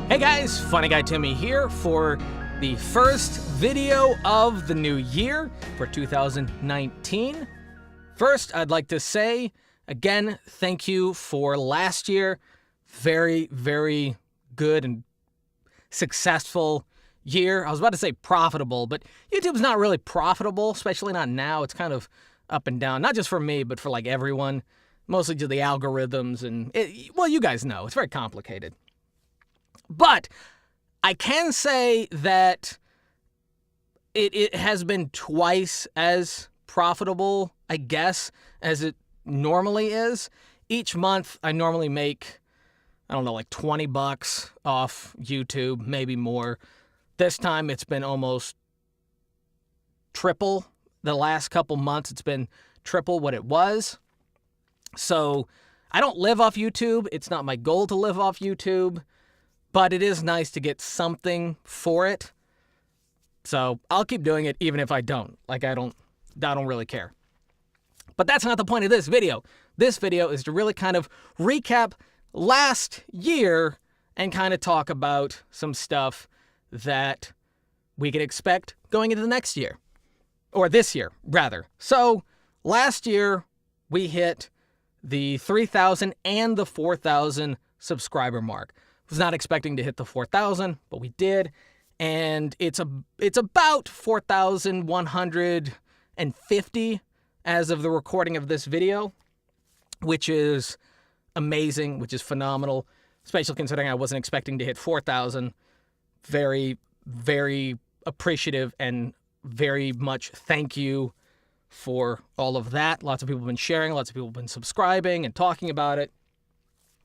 Hey guys, FunnyGuyTimmy here for the first video of the new year for 2019. First, I'd like to say, again, thank you for last year. Very, very good and successful year. I was about to say profitable, but YouTube's not really profitable, especially not now. It's kind of up and down, not just for me, but for like everyone, mostly to the algorithms and, well, you guys know, it's very complicated. But I can say that it has been twice as profitable, I guess, as it normally is. Each month, I normally make, I don't know, like 20 bucks off YouTube, maybe more. This time, it's been almost triple. The last couple months, it's been triple what it was. So I don't live off YouTube. It's not my goal to live off YouTube. But it is nice to get something for it. So I'll keep doing it even if I don't. Like I don't really care. But that's not the point of this video. This video is to really kind of recap last year and kind of talk about some stuff that we can expect going into the next year. Or this year, rather. So last year we hit the 3,000 and the 4,000 subscriber mark. Was not expecting to hit the 4,000, but we did, and it's about 4,150 as of the recording of this video, which is amazing, which is phenomenal, especially considering I wasn't expecting to hit 4,000. Very, very appreciative and very much thank you for all of that. Lots of people have been sharing, lots of people have been subscribing and talking about it.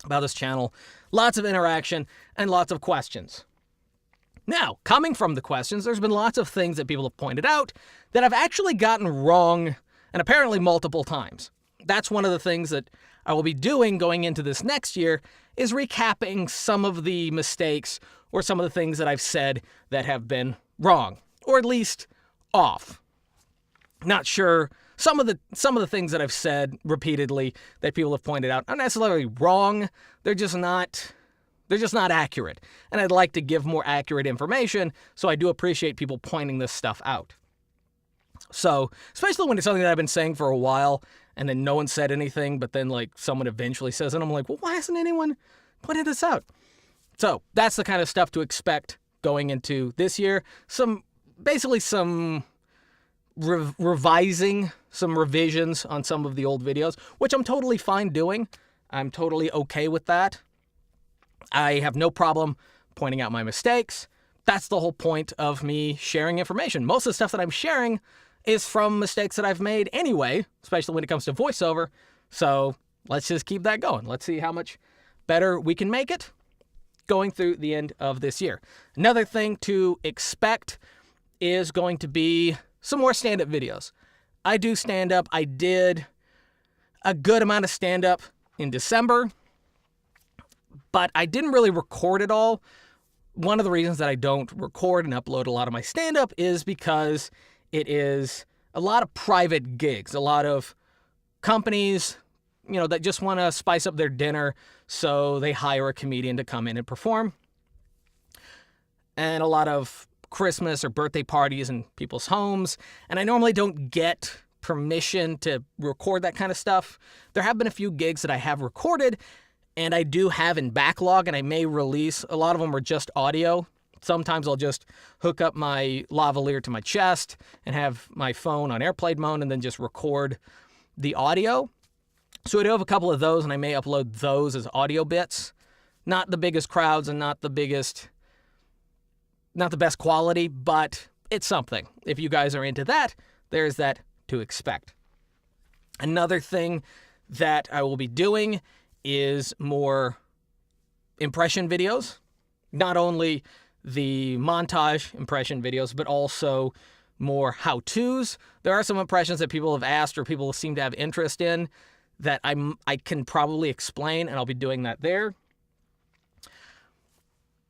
About this channel, lots of interaction, and lots of questions. Now, coming from the questions, there's been lots of things that people have pointed out that I've actually gotten wrong, and apparently multiple times. That's one of the things that I will be doing going into this next year, is recapping some of the mistakes or some of the things that I've said that have been wrong, or at least off. Not sure. Some of the things that I've said repeatedly that people have pointed out aren't necessarily wrong. They're just not accurate. And I'd like to give more accurate information, so I do appreciate people pointing this stuff out. So, especially when it's something that I've been saying for a while, and then no one said anything, but then like someone eventually says it, and I'm like, well, why hasn't anyone pointed this out? So, that's the kind of stuff to expect going into this year. Basically some revising, some revisions on some of the old videos, which I'm totally fine doing. I'm totally okay with that. I have no problem pointing out my mistakes. That's the whole point of me sharing information. Most of the stuff that I'm sharing is from mistakes that I've made anyway, especially when it comes to voiceover. So let's just keep that going. Let's see how much better we can make it going through the end of this year. Another thing to expect is going to be some more stand-up videos. I do stand-up. I did a good amount of stand-up in December, but I didn't really record it all. One of the reasons that I don't record and upload a lot of my stand-up is because it is a lot of private gigs, a lot of companies, that just want to spice up their dinner, so they hire a comedian to come in and perform. And a lot of Christmas or birthday parties in people's homes, and I normally don't get permission to record that kind of stuff. There have been a few gigs that I have recorded, and I do have in backlog, and I may release. A lot of them are just audio. Sometimes I'll just hook up my lavalier to my chest and have my phone on airplane mode and then just record the audio. So I do have a couple of those, and I may upload those as audio bits. Not the biggest crowds and not the best quality, but it's something. If you guys are into that, there's that to expect. Another thing that I will be doing is more impression videos. Not only the montage impression videos, but also more how-tos. There are some impressions that people have asked or people seem to have interest in that I can probably explain, and I'll be doing that there.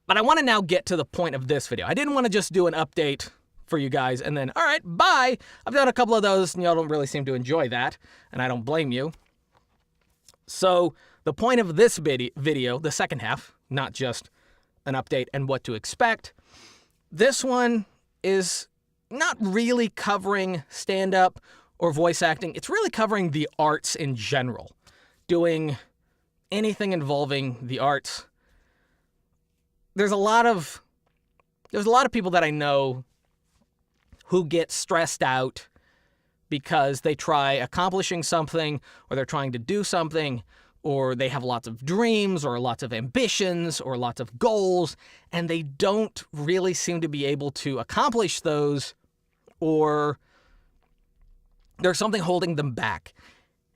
But I want to now get to the point of this video. I didn't want to just do an update for you guys and then, all right, bye. I've done a couple of those, and y'all don't really seem to enjoy that, and I don't blame you. So the point of this video, the second half, not just an update and what to expect. This one is not really covering stand-up or voice acting. It's really covering the arts in general, doing anything involving the arts. There's a lot of people that I know who get stressed out because they try accomplishing something, or they're trying to do something, or they have lots of dreams or lots of ambitions or lots of goals, and they don't really seem to be able to accomplish those, or there's something holding them back.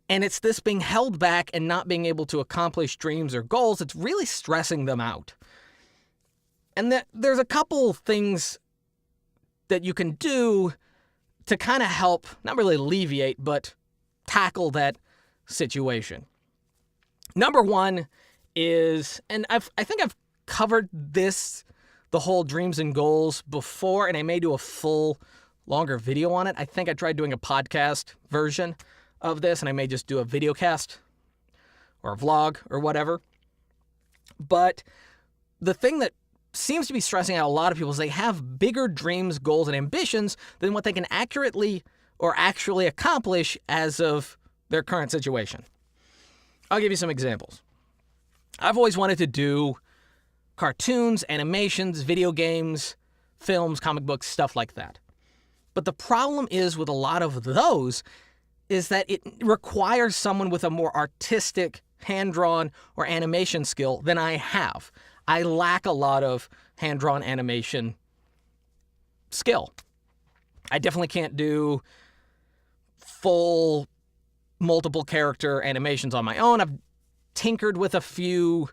And it's this being held back and not being able to accomplish dreams or goals that's really stressing them out. And there's a couple things that you can do to kind of help, not really alleviate, but tackle that situation. Number one is, and I think I've covered this, the whole dreams and goals before, and I may do a full, longer video on it. I think I tried doing a podcast version of this, and I may just do a video cast or a vlog or whatever. But the thing that seems to be stressing out a lot of people is they have bigger dreams, goals, and ambitions than what they can accurately or actually accomplish as of their current situation. I'll give you some examples. I've always wanted to do cartoons, animations, video games, films, comic books, stuff like that. But the problem is with a lot of those is that it requires someone with a more artistic, hand-drawn, or animation skill than I have. I lack a lot of hand-drawn animation skill. I definitely can't do full multiple character animations on my own. I've tinkered with a few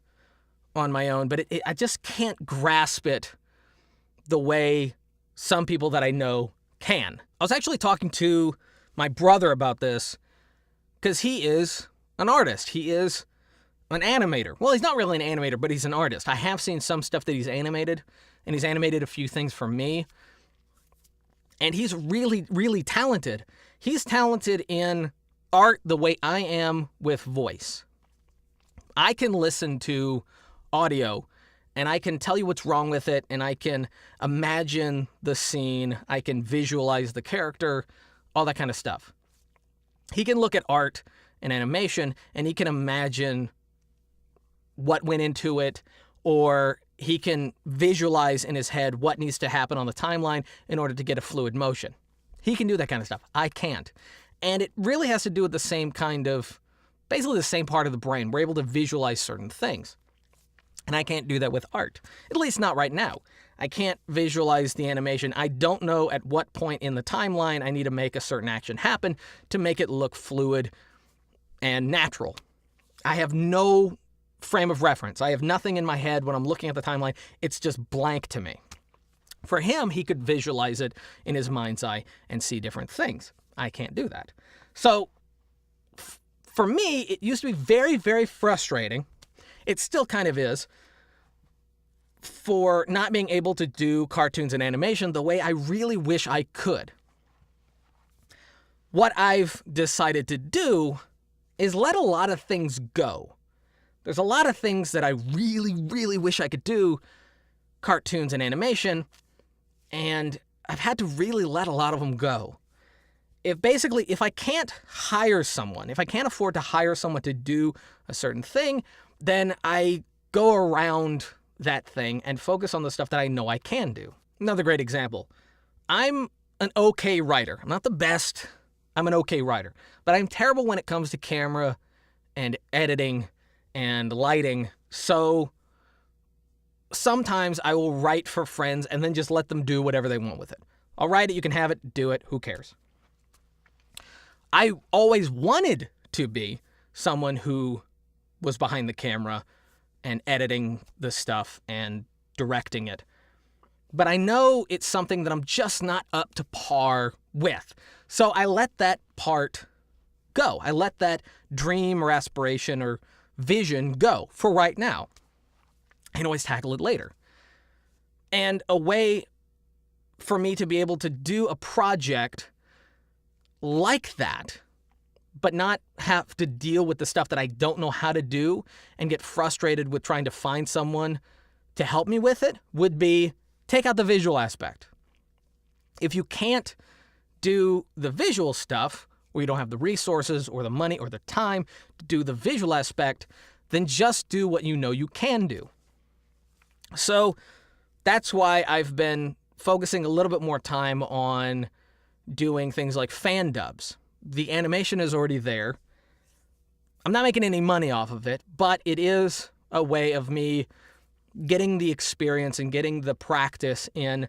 on my own, but I just can't grasp it the way some people that I know can. I was actually talking to my brother about this because he is an artist. He is an animator. Well, he's not really an animator, but he's an artist. I have seen some stuff that he's animated, and he's animated a few things for me. And he's really, really talented. He's talented in art the way I am with voice. I can listen to audio, and I can tell you what's wrong with it, and I can imagine the scene, I can visualize the character, all that kind of stuff. He can look at art and animation, and he can imagine what went into it, or he can visualize in his head what needs to happen on the timeline in order to get a fluid motion. He can do that kind of stuff. I can't. And it really has to do with the same kind of, basically the same part of the brain. We're able to visualize certain things. And I can't do that with art, at least not right now. I can't visualize the animation. I don't know at what point in the timeline I need to make a certain action happen to make it look fluid and natural. I have no frame of reference. I have nothing in my head when I'm looking at the timeline. It's just blank to me. For him, he could visualize it in his mind's eye and see different things. I can't do that. So for me, it used to be very, very frustrating. It still kind of is, for not being able to do cartoons and animation the way I really wish I could. What I've decided to do is let a lot of things go. There's a lot of things that I really, really wish I could do, cartoons and animation, and I've had to really let a lot of them go. If I can't hire someone, if I can't afford to hire someone to do a certain thing, then I go around that thing and focus on the stuff that I know I can do. Another great example. I'm an okay writer. I'm not the best. I'm an okay writer. But I'm terrible when it comes to camera and editing and lighting. So sometimes I will write for friends and then just let them do whatever they want with it. I'll write it, you can have it, do it, who cares? I always wanted to be someone who was behind the camera and editing the stuff and directing it. But I know it's something that I'm just not up to par with. So I let that part go. I let that dream or aspiration or vision go for right now. I can always tackle it later. And a way for me to be able to do a project like that, but not have to deal with the stuff that I don't know how to do and get frustrated with trying to find someone to help me with it would be take out the visual aspect. If you can't do the visual stuff, or you don't have the resources or the money or the time to do the visual aspect, then just do what you know you can do. So that's why I've been focusing a little bit more time on doing things like fan dubs. The animation is already there. I'm not making any money off of it, but it is a way of me getting the experience and getting the practice in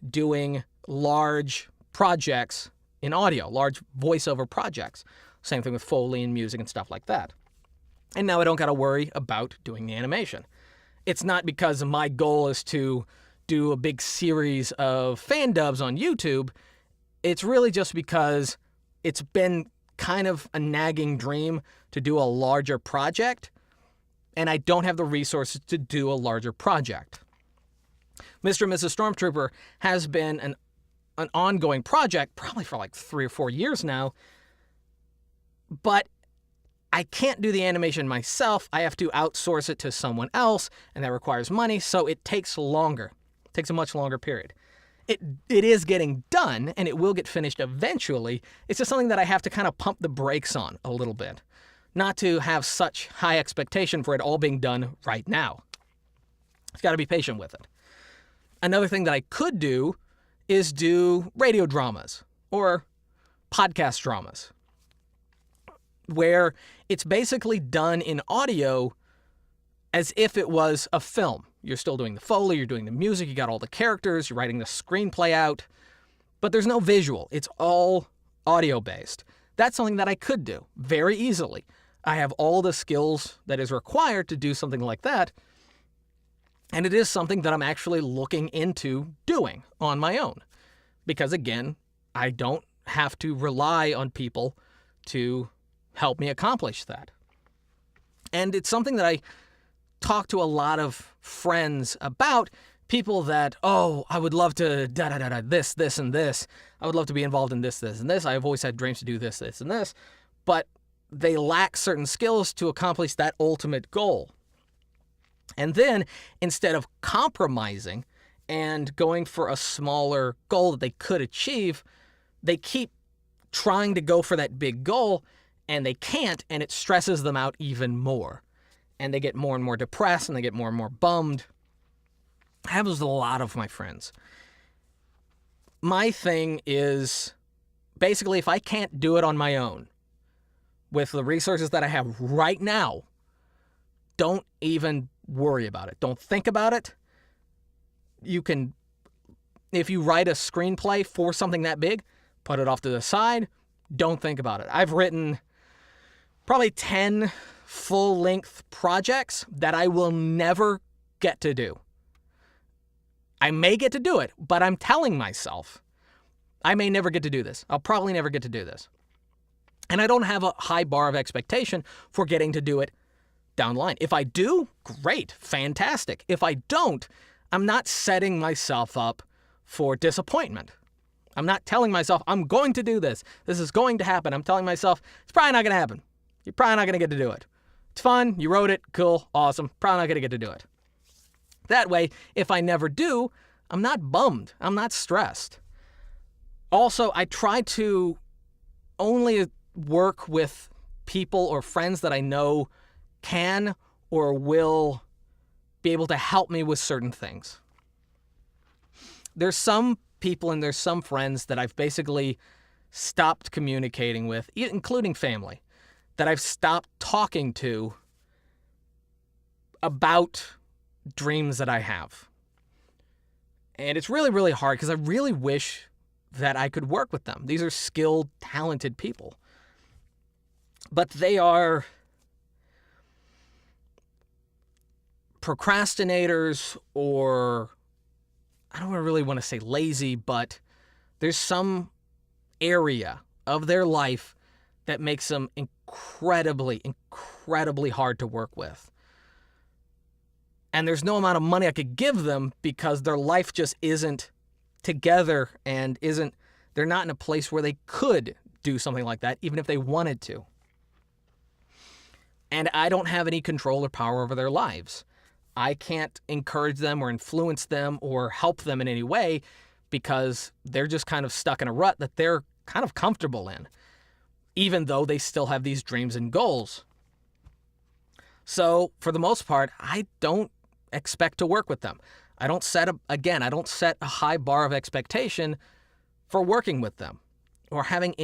doing large projects in audio, large voiceover projects. Same thing with Foley and music and stuff like that. And now I don't got to worry about doing the animation. It's not because my goal is to do a big series of fan dubs on YouTube. It's really just because it's been kind of a nagging dream to do a larger project, and I don't have the resources to do a larger project. Mr. and Mrs. Stormtrooper has been an ongoing project, probably for like 3 or 4 years now, but I can't do the animation myself. I have to outsource it to someone else, and that requires money, so it takes longer. It takes a much longer period. It is getting done, and it will get finished eventually. It's just something that I have to kind of pump the brakes on a little bit, not to have such high expectation for it all being done right now. It's got to be patient with it. Another thing that I could do is do radio dramas or podcast dramas, where it's basically done in audio as if it was a film. You're still doing the Foley, you're doing the music, you got all the characters, you're writing the screenplay out, but there's no visual. It's all audio-based. That's something that I could do very easily. I have all the skills that is required to do something like that, and it is something that I'm actually looking into doing on my own. Because again, I don't have to rely on people to help me accomplish that. And it's something that I talk to a lot of friends about, people that, oh, I would love to this, this, and this. I would love to be involved in this, this, and this. I've always had dreams to do this, this, and this. But they lack certain skills to accomplish that ultimate goal. And then, instead of compromising and going for a smaller goal that they could achieve, they keep trying to go for that big goal, and they can't, and it stresses them out even more. And they get more and more depressed, and they get more and more bummed. That happens with a lot of my friends. My thing is, basically, if I can't do it on my own, with the resources that I have right now, don't even worry about it. Don't think about it. You can, if you write a screenplay for something that big, put it off to the side. Don't think about it. I've written probably 10 full-length projects that I will never get to do. I may get to do it, but I'm telling myself, I may never get to do this. I'll probably never get to do this. And I don't have a high bar of expectation for getting to do it down the line. If I do, great, fantastic. If I don't, I'm not setting myself up for disappointment. I'm not telling myself, I'm going to do this. This is going to happen. I'm telling myself, it's probably not going to happen. You're probably not going to get to do it. It's fun. You wrote it. Cool. Awesome. Probably not going to get to do it. That way, if I never do, I'm not bummed. I'm not stressed. Also, I try to only work with people or friends that I know can or will be able to help me with certain things. There's some people and there's some friends that I've basically stopped communicating with, including family, that I've stopped talking to about dreams that I have. And it's really, really hard because I really wish that I could work with them. These are skilled, talented people. But they are procrastinators, or I don't really want to say lazy, but there's some area of their life that makes them incredibly, incredibly hard to work with. And there's no amount of money I could give them because their life just isn't together and they're not in a place where they could do something like that, even if they wanted to. And I don't have any control or power over their lives. I can't encourage them or influence them or help them in any way because they're just kind of stuck in a rut that they're kind of comfortable in, even though they still have these dreams and goals. So for the most part, I don't expect to work with them. I don't set a high bar of expectation for working with them or having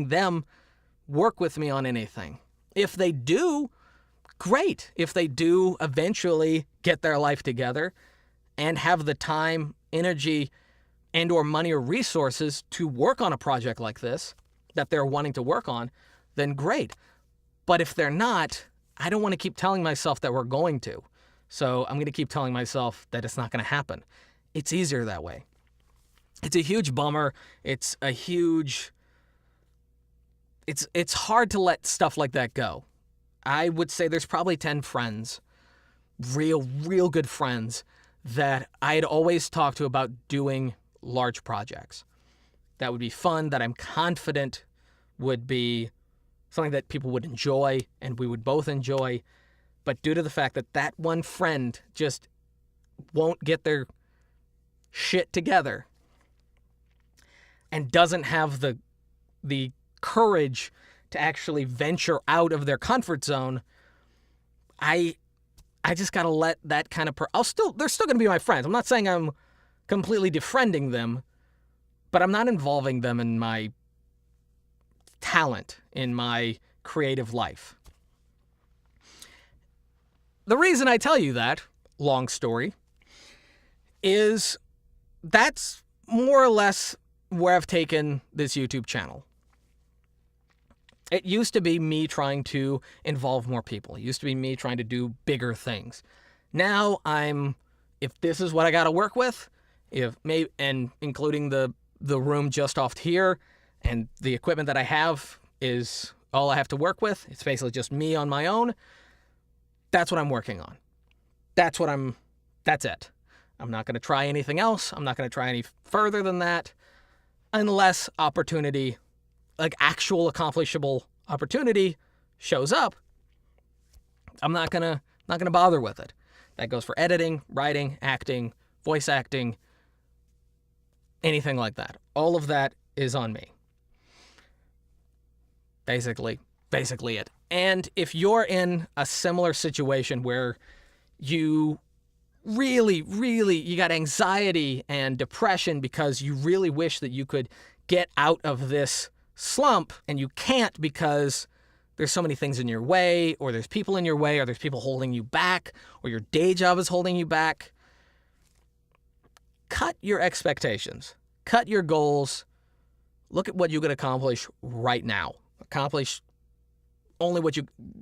them work with me on anything. If they do, great. If they do eventually get their life together and have the time, energy, and or money or resources to work on a project like this that they're wanting to work on, then great. But if they're not, I don't want to keep telling myself that we're going to. So I'm going to keep telling myself that it's not going to happen. It's easier that way. It's a huge bummer. It's hard to let stuff like that go. I would say there's probably 10 friends, real good friends, that I'd always talk to about doing large projects. That would be fun, that I'm confident would be something that people would enjoy and we would both enjoy. But due to the fact that that one friend just won't get their shit together and doesn't have the courage to actually venture out of their comfort zone, I just got to let that kind of they're still going to be my friends. I'm not saying I'm completely defriending them, but I'm not involving them in my talent, in my creative life. The reason I tell you that, long story, is that's more or less where I've taken this YouTube channel. It used to be me trying to involve more people. It used to be me trying to do bigger things. Now if this is what I got to work with, and including the room just off here and the equipment that I have is all I have to work with. It's basically just me on my own. That's what I'm working on. That's it. I'm not going to try anything else. I'm not going to try any further than that unless opportunity, like actual accomplishable opportunity, shows up. I'm not going to bother with it. That goes for editing, writing, acting, voice acting, anything like that. All of that is on me. Basically it. And if you're in a similar situation where you you got anxiety and depression because you really wish that you could get out of this slump and you can't because there's so many things in your way, or there's people in your way, or there's people holding you back, or your day job is holding you back, cut your expectations. Cut your goals. Look at what you can accomplish right now.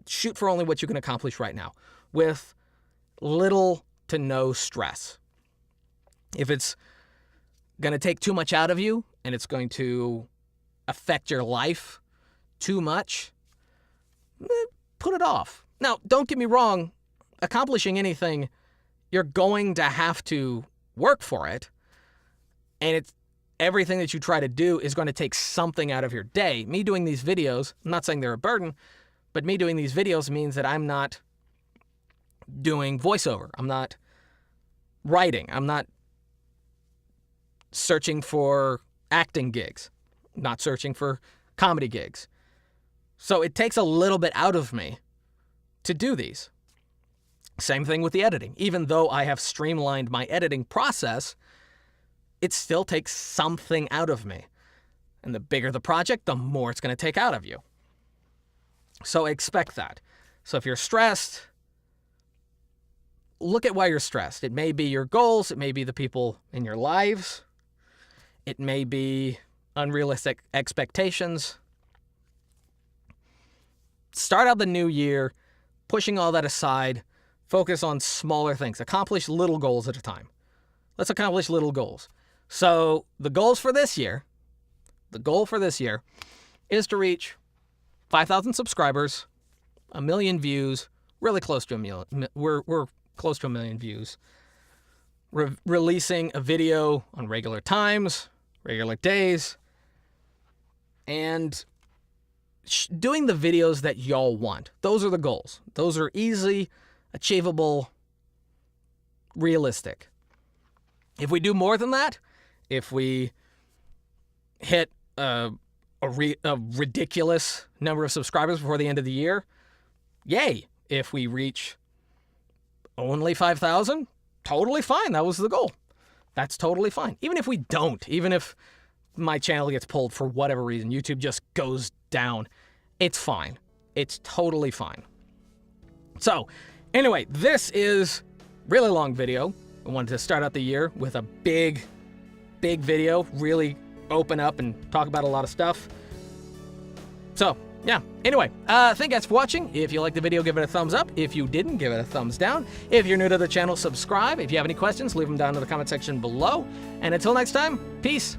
Shoot for only what you can accomplish right now with little to no stress. If it's going to take too much out of you and it's going to affect your life too much, put it off. Now, don't get me wrong. Accomplishing anything, you're going to have to work for it. And everything that you try to do is going to take something out of your day. Me doing these videos, I'm not saying they're a burden, but me doing these videos means that I'm not doing voiceover. I'm not writing. I'm not searching for acting gigs. I'm not searching for comedy gigs. So it takes a little bit out of me to do these. Same thing with the editing. Even though I have streamlined my editing process, it still takes something out of me. And the bigger the project, the more it's going to take out of you. So expect that. So if you're stressed, look at why you're stressed. It may be your goals. It may be the people in your lives. It may be unrealistic expectations. Start out the new year, pushing all that aside. Focus on smaller things. Accomplish little goals at a time. Let's accomplish little goals. So the goal for this year is to reach 5,000 subscribers, 1 million views, really close to 1 million. We're close to 1 million views. Releasing a video on regular times, regular days, and doing the videos that y'all want. Those are the goals. Those are easy achievable, realistic. If we do more than that, if we hit a ridiculous number of subscribers before the end of the year, yay. If we reach only 5,000, totally fine. That was the goal. That's totally fine. Even if we don't, even if my channel gets pulled for whatever reason, YouTube just goes down, it's fine. It's totally fine. So, anyway, this is a really long video. I wanted to start out the year with a big video, really open up and talk about a lot of stuff. So, yeah. Anyway, thank you guys for watching. If you liked the video, give it a thumbs up. If you didn't, give it a thumbs down. If you're new to the channel, subscribe. If you have any questions, leave them down in the comment section below. And until next time, peace.